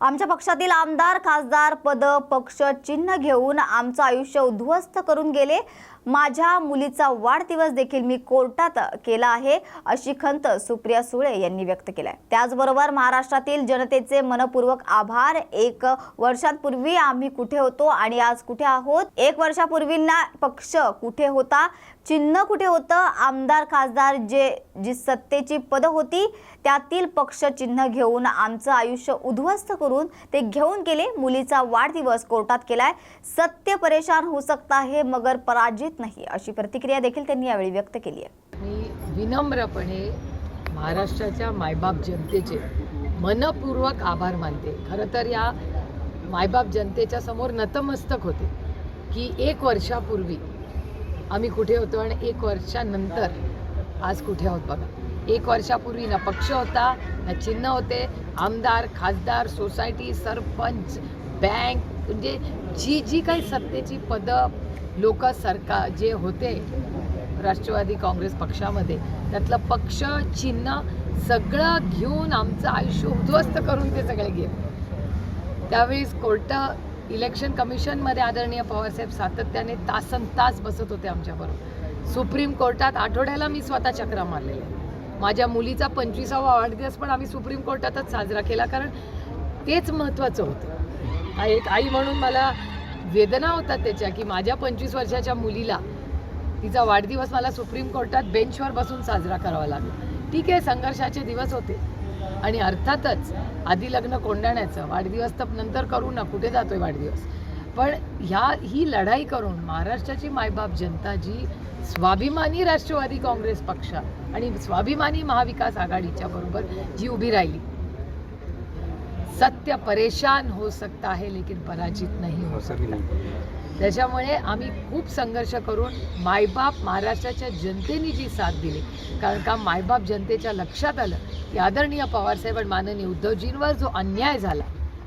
आमच्या पक्षातील आमदार खासदार पद पक्ष चिन्ह घेऊन आमचं आयुष्य उद्ध्वस्त करून गेले। माझ्या मुलीचा वाढदिवस देखील मी कोर्टात केला आहे अशी खंत सुप्रिया सुळे यांनी व्यक्त केलाय। त्याचबरोबर महाराष्ट्रातील जनतेचे मनपूर्वक आभार। 1 वर्षांपूर्वी आम्ही कुठे होतो आणि आज कुठे आहोत? 1 वर्षापूर्वींना पक्ष कुठे होता, चिन्ह कुठे होतं? आमदार खासदार जी सत्तेची पद होती त्यातील पक्ष चिन्ह घेऊन आमचं आयुष्य उद्ध्वस्त करून ते घेऊन गेले। मुलीचा वाढदिवस कोर्टात केलाय। सत्य परेशान हो सकता है मगर पराजित नाही अशी प्रतिक्रिया देखील त्यांनी यावेळी व्यक्त केली आहे। मी विनम्रपणे महाराष्ट्राच्या मायबाप जनतेचे मनपूर्वक आभार मानते। खरं तर या मायबाप जनतेच्या समोर नतमस्तक होते की 1 वर्षापूर्वी आम्ही कुठे होतो आणि 1 वर्षानंतर आज कुठे आहोत बघा। 1 वर्षापूर्वी ना पक्ष होता ना चिन्ह होते। आमदार खासदार सोसायटी सरपंच बँक म्हणजे जी काही सत्तेची पदं लोक सरकार जे होते राष्ट्रवादी काँग्रेस पक्षामध्ये त्यातलं पक्ष चिन्ह सगळं घेऊन आमचं आयुष्य उद्ध्वस्त करून ते सगळे गेले। त्यावेळेस कोर्ट इलेक्शन कमिशनमध्ये आदरणीय पवारसाहेब सातत्याने तासनतास बसत होते आमच्याबरोबर। सुप्रीम कोर्टात आठवड्याला मी स्वतः चक्रा मारलेल्या। माझ्या मुलीचा 25वा वाढदिवस पण आम्ही सुप्रीम कोर्टातच साजरा केला, कारण तेच महत्त्वाचं होतं। एक आई म्हणून मला वेदना होतात त्याच्या की माझ्या 25 वर्षाच्या मुलीला तिचा वाढदिवस मला सुप्रीम कोर्टात बेंचवर बसून साजरा करावा लागला। ठीक आहे, संघर्षाचे दिवस होते आणि अर्थातच आधी लग्न कोंडाण्याचं, वाढदिवस तर नंतर करू ना, कुठे जातोय वाढदिवस। पण ही लढाई करून महाराष्ट्राची मायबाप जनता जी स्वाभिमानी राष्ट्रवादी काँग्रेस पक्ष आणि स्वाभिमानी महाविकास आघाडीच्या बरोबर जी उभी राहिली, सत्य परेशान हो सकता है लेकिन पराजित नहीं हो सकता। त्याच्यामुळे आम्ही खूप संघर्ष करून मायबाप महाराष्ट्राच्या जनतेने जी साथ दिली, कारण का मायबाप जनतेच्या लक्षात आलं की आदरणीय पवारसाहेब आणि माननीय उद्धवजींवर जो अन्याय झाला,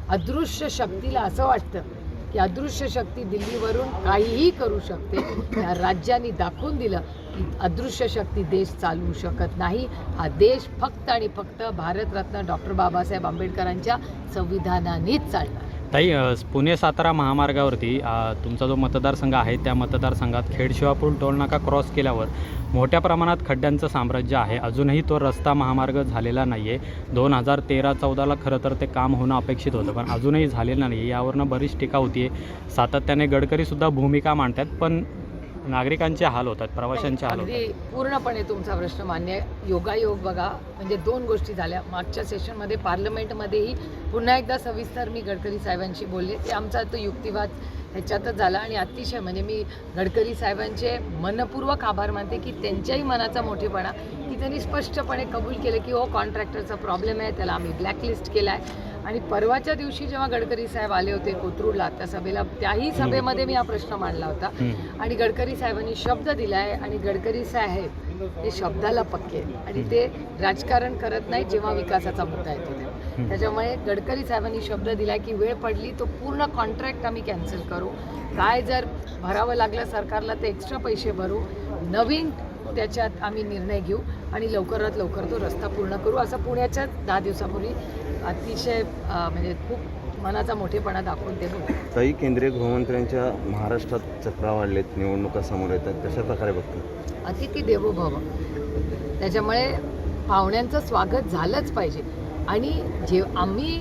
अदृश्य शक्तीला असं वाटतं की अदृश्य शक्ती दिल्लीवरून काहीही करू शकते। त्या राज्यांनी दाखवून दिलं की अदृश्य शक्ती देश चालवू शकत नाही। हा देश फक्त आणि फक्त भारतरत्न डॉक्टर बाबासाहेब आंबेडकरांच्या संविधानानेच चालणार। ताई, पुणे सातारा महामार्गावरती तुमचा जो मतदारसंघ आहे त्या मतदारसंघात खेड-शिवापूर टोलनाका क्रॉस केल्यावर मोठ्या प्रमाणात खड्ड्यांचं साम्राज्य आहे। अजूनही तो रस्ता महामार्ग झालेला नाही आहे। 2013-14ला खरं तर ते काम होणं अपेक्षित होतं, पण अजूनही झालेलं नाही आहे। यावरनं बरीच टीका होती आहे। सातत्याने गडकरीसुद्धा भूमिका मांडतात, पण नागरिकांचे हाल होतात, प्रवाशांचे हाल होतात। पूर्णपणे तुमचा प्रश्न मान्य आहे। योगायोग बघा, म्हणजे 2 गोष्टी झाल्या। मागच्या सेशनमध्ये पार्लमेंटमध्येही पुन्हा एकदा सविस्तर मी गडकरी साहेबांशी बोलले। ते आमचा तो युक्तिवाद ह्याच्यातच झाला आणि अतिशय म्हणजे मी गडकरी साहेबांचे मनपूर्वक आभार मानते की त्यांच्याही मनाचा मोठेपणा की त्यांनी स्पष्टपणे कबूल केलं की हो, कॉन्ट्रॅक्टरचा प्रॉब्लेम आहे, त्याला आम्ही ब्लॅकलिस्ट केला आहे। आणि परवाच्या दिवशी जेव्हा गडकरी साहेब आले होते कोथरूडला त्या सभेला, त्याही सभेमध्ये मी हा प्रश्न मांडला होता आणि गडकरी साहेबांनी शब्द दिला आहे आणि गडकरी साहेब ते शब्दाला पक्के आणि ते राजकारण करत नाही जेव्हा विकासाचा मुद्दा येतो तेव्हा। त्याच्यामुळे गडकरी साहेबांनी शब्द दिला की वेळ पडली तो पूर्ण कॉन्ट्रॅक्ट आम्ही कॅन्सल करू, काय जर भरावं लागलं सरकारला ते एक्स्ट्रा पैसे भरू, नवीन त्याच्यात आम्ही निर्णय घेऊ आणि लवकरात लवकर तो रस्ता पूर्ण करू, असं पुण्याच्या 10 दिवसापूर्वी अतिशय म्हणजे खूप मनाचा मोठेपणा दाखवून ते बोलले। काही केंद्रीय गृहमंत्र्यांच्या महाराष्ट्रात चक्रा वाढलेत, निवडणुका समोर येतात, कशा प्रकारे बघतात? अतिथी देवो भव, त्याच्यामुळे पाहुण्यांचं स्वागत झालंच पाहिजे। आणि आम्ही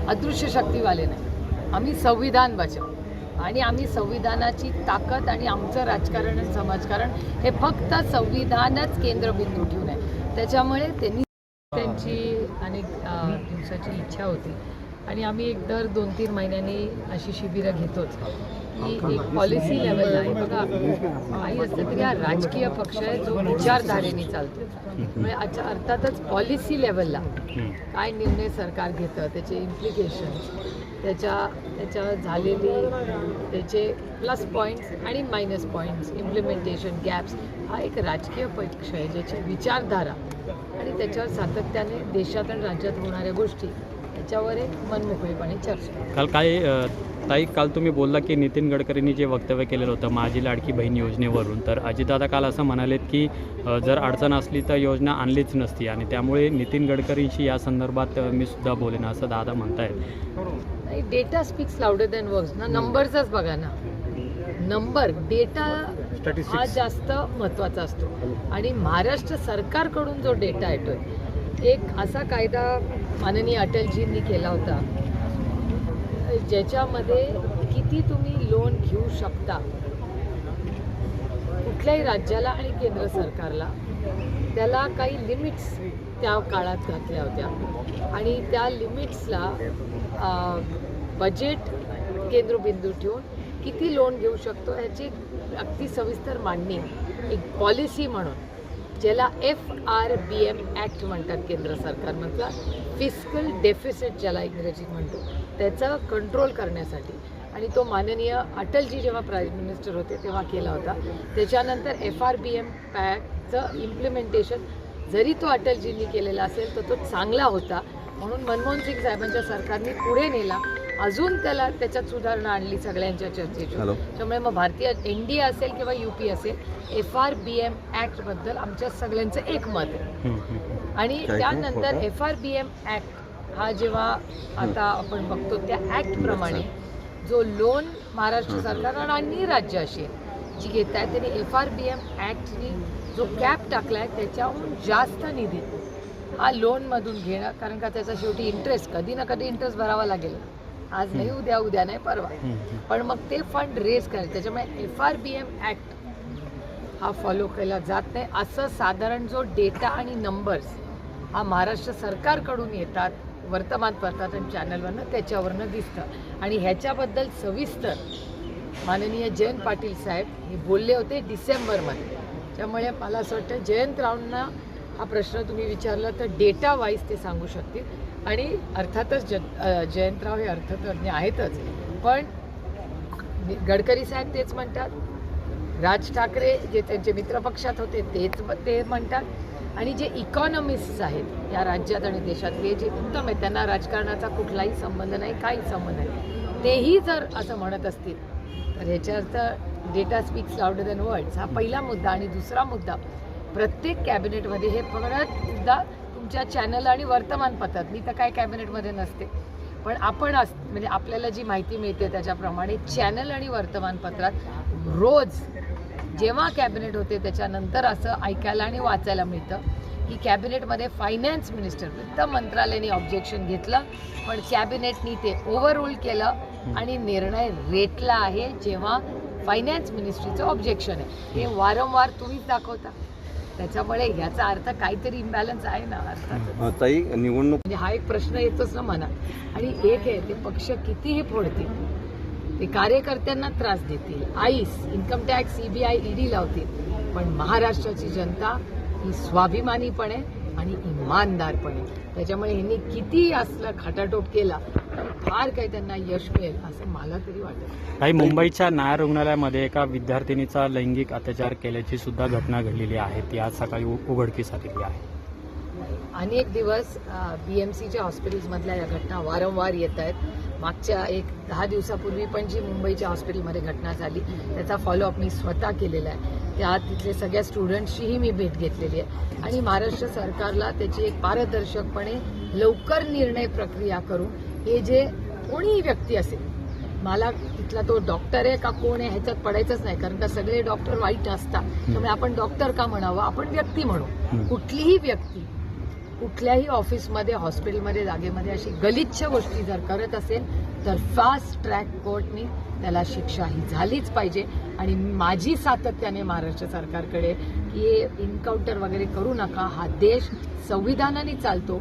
अदृश्य शक्तीवाले नाही, आम्ही संविधान बचाव आणि आम्ही संविधानाची ताकद आणि आमचं राजकारण आणि समाजकारण हे फक्त संविधानच केंद्रबिंदू ठेवून आहे। त्याच्यामुळे त्यांची अनेक दिवसाची इच्छा होती आणि आम्ही दर 2-3 महिन्यांनी अशी शिबिरं घेतोच की एक पॉलिसी लेवलला आहे बघा। काही असतं तरी हा राजकीय पक्ष आहे जो विचारधारेने चालतो, म्हणजे अर्थातच पॉलिसी लेवलला काय निर्णय सरकार घेतं, त्याचे इम्प्लिकेशन्स, त्याच्या झालेली त्याचे प्लस पॉईंट्स आणि मायनस पॉईंट्स, इम्प्लिमेंटेशन गॅप्स, हा एक राजकीय पक्ष आहे ज्याची विचारधारा आणि त्याच्यावर सातत्याने देशात आणि राज्यात होणाऱ्या गोष्टी त्याच्यावर एक मनमोकळेपणे चर्चा. ताई काल तुम्ही बोलला की नितीन गडकरींनी जे वक्तव्य केलेलं होतं माझी लाडकी बहीण योजनेवरून, तर अजितदादा काल असं म्हणालेत की जर अडचण असली तर योजना आणलीच नसती आणि त्यामुळे नितीन गडकरींशी या संदर्भात मी सुद्धा बोलेन असं दादा म्हणतायत. नाही, data speaks louder than words ना. नंबर्सच बघा ना, नंबर डेटा हा जास्त महत्त्वाचा असतो आणि महाराष्ट्र सरकारकडून जो डेटा येतोय, एक असा कायदा माननीय अटलजींनी केला होता ज्याच्यामध्ये किती तुम्ही लोन घेऊ शकता कुठल्याही राज्याला आणि केंद्र सरकारला, त्याला काही लिमिट्स त्या काळात घातल्या होत्या आणि त्या लिमिट्सला बजेट केंद्रबिंदू ठेवून किती लोन घेऊ शकतो ह्याची अगदी सविस्तर मांडणी एक पॉलिसी म्हणून, ज्याला FRBM ॲक्ट म्हणतात केंद्र सरकार म्हटलं, फिस्कल डेफिसिट ज्याला इंग्रजीत म्हणतो, त्याचं कंट्रोल करण्यासाठी. आणि तो माननीय अटलजी जेव्हा प्राईम मिनिस्टर होते तेव्हा केला होता. त्याच्यानंतर FRBM ॲक्टचं इम्प्लिमेंटेशन जरी तो अटलजींनी केलेला असेल तर तो चांगला होता, म्हणून मनमोहन सिंग साहेबांच्या सरकारने पुढे नेला, अजून त्याच्यात सुधारणा आणली सगळ्यांच्या चर्चेची. त्यामुळे मग भारतीय NDA असेल किंवा UP असेल, FRBM ॲक्टबद्दल आमच्या सगळ्यांचं एक मत आहे. आणि त्यानंतर FRBM ॲक्ट हा जेव्हा आता आपण बघतो त्या ॲक्टप्रमाणे जो लोन महाराष्ट्र सरकार आणि राज्य अशी जी घेत आहे त्यांनी FRBM ॲक्टनी जो कॅप टाकला आहे त्याच्याहून जास्त निधी हा लोनमधून घेणं, कारण का त्याचा शेवटी इंटरेस्ट कधी ना कधी इंटरेस्ट भरावा लागेल, आज नाही उद्या नाही परवा, पण मग ते फंड रेज करायचं. त्याच्यामुळे FRBM ॲक्ट हा फॉलो केला जात नाही. असं साधारण जो डेटा आणि नंबर्स हा महाराष्ट्र सरकारकडून येतात वर्तमानपत्रात आणि चॅनलवरनं, त्याच्यावरनं दिसतं. आणि ह्याच्याबद्दल सविस्तर माननीय जयंत पाटील साहेब हे बोलले होते डिसेंबरमध्ये. त्यामुळे मला असं वाटतं जयंतरावांना हा प्रश्न तुम्ही विचारला तर डेटा वाईज ते सांगू शकतील. आणि अर्थातच जयंतराव हे अर्थतज्ञ आहेतच, पण गडकरी साहेब तेच म्हणतात, राज ठाकरे जे त्यांचे मित्रपक्षात होते ते म्हणतात, आणि जे इकॉनॉमिस्ट्स आहेत या राज्यात आणि देशातले जे उत्तम आहेत त्यांना राजकारणाचा कुठलाही संबंध नाही, काही संबंध नाही, तेही जर असं म्हणत असतील तर ह्याच्या अर्थ data speaks louder than words हा पहिला मुद्दा. आणि दुसरा मुद्दा, प्रत्येक कॅबिनेटमध्ये हे परत सुद्धा तुमच्या चॅनल आणि वर्तमानपत्रात, मी तर काय कॅबिनेटमध्ये नसते पण आपण म्हणजे आपल्याला जी माहिती मिळते त्याच्याप्रमाणे चॅनल आणि वर्तमानपत्रात रोज जेव्हा कॅबिनेट होते त्याच्यानंतर असं ऐकायला आणि वाचायला मिळतं की कॅबिनेटमध्ये फायनान्स मिनिस्टर वित्त मंत्रालयाने ऑब्जेक्शन घेतलं, पण कॅबिनेटनी ते ओव्हररूल केलं आणि निर्णय रेटला आहे जेव्हा फायनान्स मिनिस्ट्रीचं ऑब्जेक्शन आहे. हे वारंवार तुम्हीच दाखवता, त्याच्यामुळे ह्याचा अर्थ काहीतरी इम्बॅलन्स आहे ना. अर्थात ताई निवडणूक म्हणजे हा एक प्रश्न येतोच ना मनात. आणि एक आहे ते पक्ष कितीही फोडतील, ते कार्यकर्त्यांना त्रास देतील, ice income tax CBI ED लावतील, पण महाराष्ट्राची जनता ही स्वाभिमानीपणे आणि इमानदारपणे, त्याच्यामुळे ह्यांनी किती असलं खाटाटोप केला फार काही त्यांना यश मिळेल असं मला तरी वाटतं. काही मुंबईच्या नायर रुग्णालयामध्ये एका विद्यार्थिनीचा लैंगिक अत्याचार केल्याची सुद्धा घटना घडलेली आहे, ती आज सकाळी उघडकीस आलेली आहे. अनेक दिवस BMCच्या हॉस्पिटल्समधल्या या घटना वारंवार येत आहेत. मागच्या 10 दिवसापूर्वी पण जी मुंबईच्या हॉस्पिटलमध्ये घटना झाली त्याचा फॉलोअप मी स्वतः केलेला आहे. त्यात तिथले सगळ्या स्टुडंट्सचीही मी भेट घेतलेली आहे आणि महाराष्ट्र सरकारला त्याची एक पारदर्शकपणे लवकर निर्णय प्रक्रिया करून हे जे कोणीही व्यक्ती असेल, मला तिथला तो डॉक्टर आहे का कोण आहे ह्याच्यात पडायचंच नाही, कारण का सगळे डॉक्टर वाईट असतात. त्यामुळे आपण डॉक्टर का म्हणावं, आपण व्यक्ती म्हणू. कुठलीही व्यक्ती कुठल्याही ऑफिसमध्ये हॉस्पिटलमध्ये जागेमध्ये अशी गलिच्छ गोष्टी जर करत असेल तर फास्ट ट्रॅक कोर्टनी त्याला शिक्षा ही झालीच पाहिजे. आणि माझी सातत्याने महाराष्ट्र सरकारकडे की एन्काउंटर वगैरे करू नका, हा देश संविधानाने चालतो,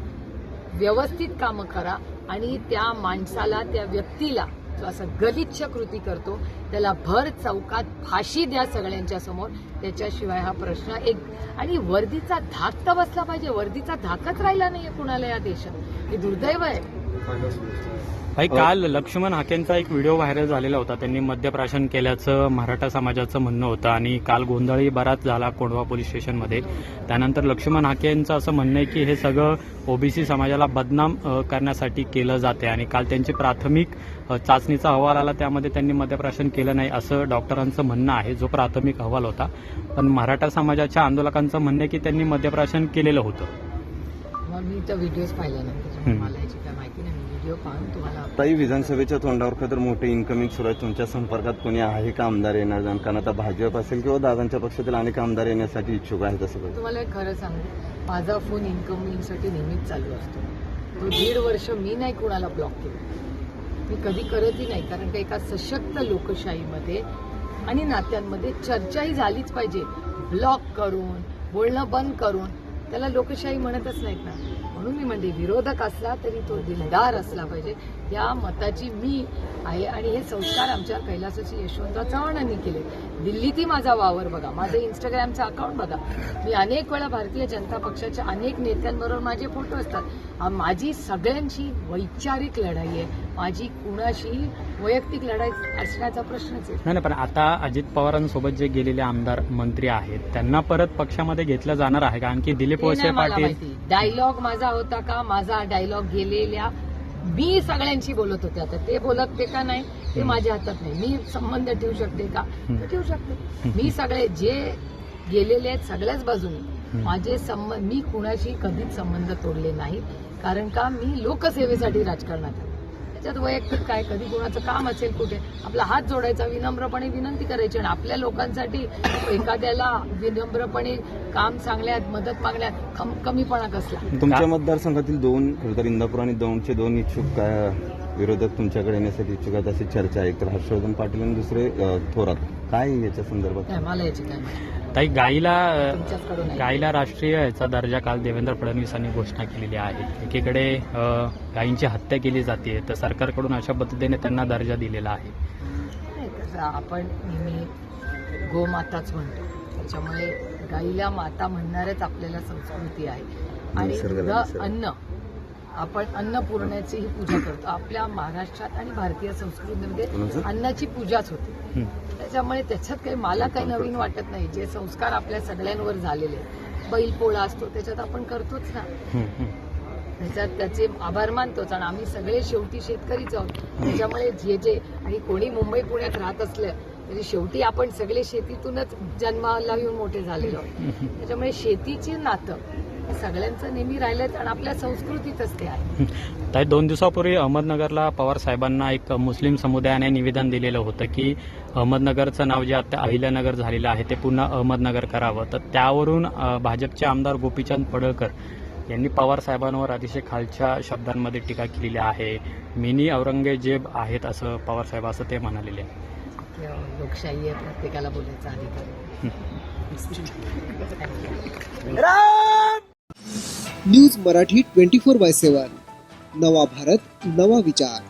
व्यवस्थित कामं करा आणि त्या माणसाला त्या व्यक्तीला जो असं गलिच्छ कृती करतो त्याला भर चौकात फाशी द्या सगळ्यांच्या समोर. त्याच्याशिवाय हा प्रश्न एक आणि वर्दीचा धाक तर बसला पाहिजे, वर्दीचा धाकच राहिला नाहीये कुणाला या देशात, हे दुर्दैव आहे. फायदा समजतो. भाई, काल लक्ष्मण हाकेंचा एक व्हिडिओ व्हायरल झालेला होता. त्यांनी मद्यप्राशन केल्याचं मराठा समाजाचं म्हणणं होतं आणि काल गोंधळही बराच झाला कोंढवा पोलीस स्टेशनमध्ये. त्यानंतर लक्ष्मण हाकेंचं असं म्हणणं आहे की हे सगळं ओबीसी समाजाला बदनाम करण्यासाठी केलं जाते आणि काल त्यांची प्राथमिक चाचणीचा अहवाल आला, त्यामध्ये त्यांनी मद्यप्राशन केलं नाही असं डॉक्टरांचं म्हणणं आहे, जो प्राथमिक अहवाल होता. पण मराठा समाजाच्या आंदोलकांचं म्हणणं आहे की त्यांनी मद्यप्राशन केलेलं होतं. मग मी तर व्हिडिओज पाहिल्या नाही, त्याच्यामुळे मला याची काय माहिती नाही. व्हिडिओ पाहून तुम्हाला ताई, विधानसभेच्या तोंडावर तर मोठे इन्कमिंग सुरू आहे. तुमच्या संपर्कात कोणी आहे का आमदार येणार जाण? कारण आता भाजप असेल किंवा दादांच्या पक्षातील अनेक आमदार येण्यासाठी इच्छुक आहेत असं काही? तुम्हाला एक खरं सांगू, माझा फोन इन्कमिंगसाठी नेहमीच चालू असतो. तो 1.5 वर्ष मी नाही कुणाला ब्लॉक केलं, मी कधी करतही नाही. कारण का एका सशक्त लोकशाहीमध्ये आणि नात्यांमध्ये चर्चाही झालीच पाहिजे. ब्लॉक करून बोलणं बंद करून त्याला लोकशाही म्हणतच नाहीत ना. म्हणून मी म्हणते, विरोधक असला तरी तो दिलदार असला पाहिजे, या मताची मी आहे. आणि हे संस्कार आमच्या कैलासाची यशवंतराव चव्हाणांनी केले. दिल्लीतही माझा वावर बघा, माझं इंस्टाग्रामचं अकाउंट बघा. मी अनेक वेळा भारतीय जनता पक्षाच्या अनेक नेत्यांबरोबर माझे फोटो असतात. माझी सगळ्यांची वैचारिक लढाई आहे, माझी कुणाशी वैयक्तिक लढाई असण्याचा प्रश्नच आहे. नाही, पण आता अजित पवारांसोबत जे गेलेले आमदार मंत्री आहेत त्यांना परत पक्षामध्ये घेतलं जाणार आहे का? आणखी दिलीप वळसे पाटील, डायलॉग माझा होता का? माझा डायलॉग गेलेल्या मी सगळ्यांशी बोलत होते. आता ते बोलत ते का नाही ते माझ्या हातात नाही. मी संबंध ठेवू शकते का? तर ठेवू शकते. मी सगळे जे गेलेले आहेत सगळ्याच बाजूने माझे संबंध, मी कुणाशी कधीच संबंध तोडले नाही. कारण का, मी लोकसेवेसाठी राजकारणात आहे. त्याच्यात वैयक्तिक काय, कधी कोणाचं काम असेल कुठे आपला हात जोडायचा, विनम्रपणे विनंती करायची. आणि आपल्या लोकांसाठी एखाद्याला विनम्रपणे काम सांगण्यात, मदत मागण्यात कमीपणा कसला? तुमच्या मतदारसंघातील 2 खरं तर इंदापूर आणि दौंडचे 2 इच्छुक विरोधक तुमच्याकडे येण्यासाठी इच्छुक आहेत अशी चर्चा आहे. एक तर हर्षवर्धन पाटील आणि दुसरे थोरात. काय याच्या संदर्भात? नाही, मला याची काय माहिती. ताई, तुमच्याचकडून आहे. गाईला राष्ट्रीय याचा दर्जा काल देवेंद्र फडणवीसांनी घोषणा केलेली आहे. एकीकडे गायींची हत्या केली जाते, तर सरकारकडून अशा पद्धतीने त्यांना दर्जा दिलेला आहे. नाही, कसं आपण नेहमी गोमाताच म्हणतो, त्याच्यामुळे गाईला माता म्हणणारच आपल्याला संस्कृती आहे. आणि दुध, अन्न, आपण अन्नपूर्णेचीही पूजा करतो. आपल्या महाराष्ट्रात आणि भारतीय संस्कृतीमध्ये अन्नाची पूजाच होते. त्याच्यामुळे त्याच्यात काही मला काही नवीन वाटत नाही. जे संस्कार आपल्या सगळ्यांवर झालेले, बैलपोळा असतो त्याच्यात आपण करतोच ना, त्याच्यात त्याचे आभार मानतोच. आणि आम्ही सगळे शेवटी शेतकरीच आहोत. त्याच्यामुळे जे आणि कोणी मुंबई पुण्यात राहत असलं तरी शेवटी आपण सगळे शेतीतूनच जन्माला येऊन मोठे झालेलो आहोत. त्याच्यामुळे शेतीची नातं सगळ्यांचं नेहमी राहिलंच आणि आपल्या संस्कृतीतच ते आहे. ताई, 2 दिवसापूर्वी अहमदनगरला पवार साहेबांना एक मुस्लिम समुदायाने निवेदन दिलेलं होतं की अहमदनगरचं नाव जे आता अहिल्यानगर झालेलं आहे ते पुन्हा अहमदनगर करावं. तर त्यावरून भाजपचे आमदार गोपीचंद पडळकर यांनी पवार साहेबांवर अतिशय खालच्या शब्दांमध्ये टीका केलेली आहे. मिनी औरंगजेब आहेत असं पवार साहेब असं ते म्हणालेले आहे. लोकशाही आहे, प्रत्येकाला बोलायचा अधिकार. न्यूज मराठी 24/7 नवा भारत नवा विचार.